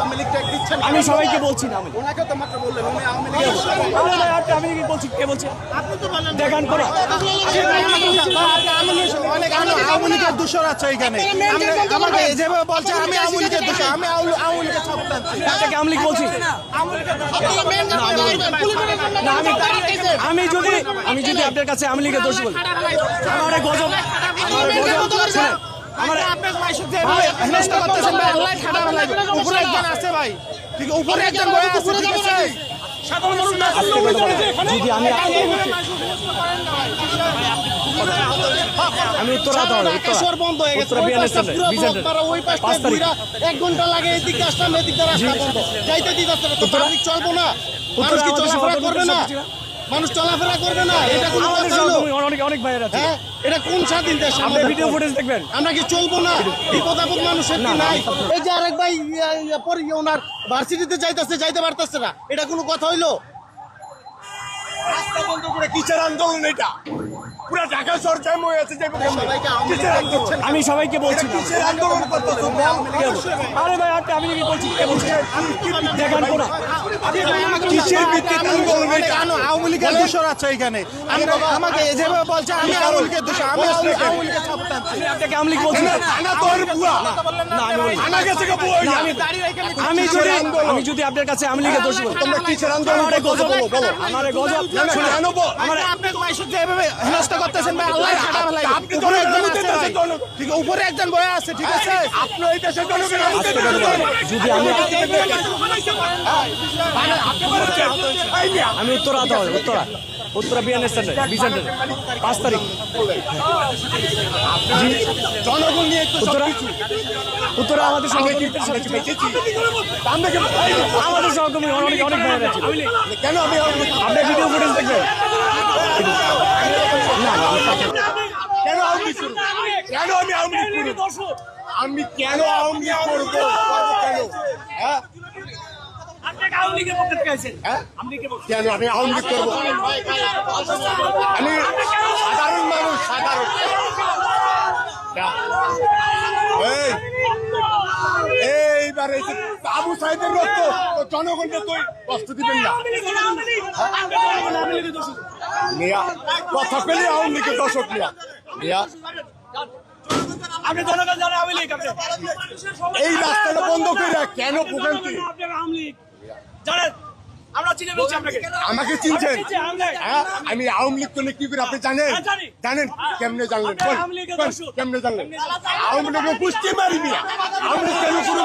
Awami League tag দিচ্ছেন? আমি সবাইকে বলছি না। ওনাকে তো মাত্র বললেন উনি আওয়ামী লীগ। আমি কি বলছি? কে বলছে? আপনি তো বললেন দেখান করা। অনেক আওয়ামী লীগের দূষণ আছে এখানে। আমাকে যেভাবে বলছে আমি আওয়ামী লীগের দূষণ, আমি আওয়ামী লীগের সাপোর্ট আছি। আপনাকে আওয়ামী লীগ বলছি? আমি যদি আপনার কাছে আওয়ামী লীগের দোষ বলি, আমার গজব শোনেন, আমার হেনস্থা করতেছেন ভাই, আল্লাহ ঠাডা ফেলাইবে। উপরে একজন আছে ভাই, ঠিক উপরে একজন বয়ে আছে, ঠিক আছে? যদি আমি উত্তরা বন্ধ হয়ে গেছে, ওই পাশটা ঘুরা 1 ঘন্টা লাগে, এদিকে আসলাম, এদিকে রাস্তা বন্ধ, যাইতে দিতেছে না তো, ট্রাফিক চলবো না, মানুষ কি চলাফেরা করবে না? মানুষ চলাফেরা করবে না? এটা কোন কথা হলো? অনেক ভাইয়ের আছে। হ্যাঁ, এটা কোন স্বাধীন দেশ? আপনি ভিডিও ফুটেজ দেখবেন। আমরা কি চলবো না? বিপদ আপদ মানুষের কি নাই? এই যে আরেক ভাই পরে ওনার ভার্সিটিতে যাইতে পারতেছে না, এটা কোনো কথা হইলো? রাস্তা বন্ধ করে কিসের আন্দোলন এটা? পুরো ঢাকা শহর জ্যাম হয়ে আছে। আমি সবাইকে বলছি না। কিসের আন্দোলন করতেছো? আরে ভাই আমি কি বলছি? কে বলছে? দেখান করা। কিসের ভিত্তিতে আন্দোলন এটা? আওয়ামী লীগের দূষণ আছে এখানে। আমাকে যেভাবে বলছে আমি আওয়ামী লীগের দূষণ, আমি আওয়ামী লীগের সাপোর্ট আছি। আপনাকে আওয়ামী লীগ বলছি? আনা তোর বুয়া। না আমি বলি আনা গেছে কে বুয়া? আমি যদি আপনার কাছে আওয়ামী লীগের দোষ বলি, তোমরা কিসের আন্দোলন করতেছো? বলো। আমার গজব কেন বল? আপনি মাইশুদ যেভাবে হেনস্থা করতেছেন ভাই, আল্লাহ ঠাডা ফেলাইবে। আপনি তো একজন আছে ভাই। ঠিক উপরে একজন বয়ে আছে, ঠিক আছে? আপনি এই দেশের জনগণ, যদি আমি উত্তরা বিয়ানের সেন্টার 5 তারিখ জনগণ নিয়ে একটু উত্তরা আমাদের সহকর্মী অনেক ভাইয়ের আছে। কেন আমি আপনি ভিডিও ফুটেজ দেখবেন। কেন আওয়ামী লীগ করব? কেন আমি আওয়ামী লীগ করব? আমি কেন আওয়ামী লীগ করব? কেন? হ্যাঁ? হ্যাঁ? কেন আমি আওয়ামী লীগ করব? আমি সাধারণ মানুষ, সাধারণ। এইবার এই যে আবু সাইদের রক্ত জনগণকে তুই কষ্ট দিবেন না। মিয়া কথা পেলে আওয়ামী লীগের দর্শক মিয়া এই রাস্তাটা বন্ধ করে কেন ভোগান্তি? আমাকে চিনছেন? হ্যাঁ, আমি আওয়ামী লীগ করলে কি করে আপনি জানেন? জানেন কেমনে জানলেন? কেমনে জানলেন? আওয়ামী লীগের পুষ্টি মারি মিয়া, আওয়ামী লীগ কেন শুরু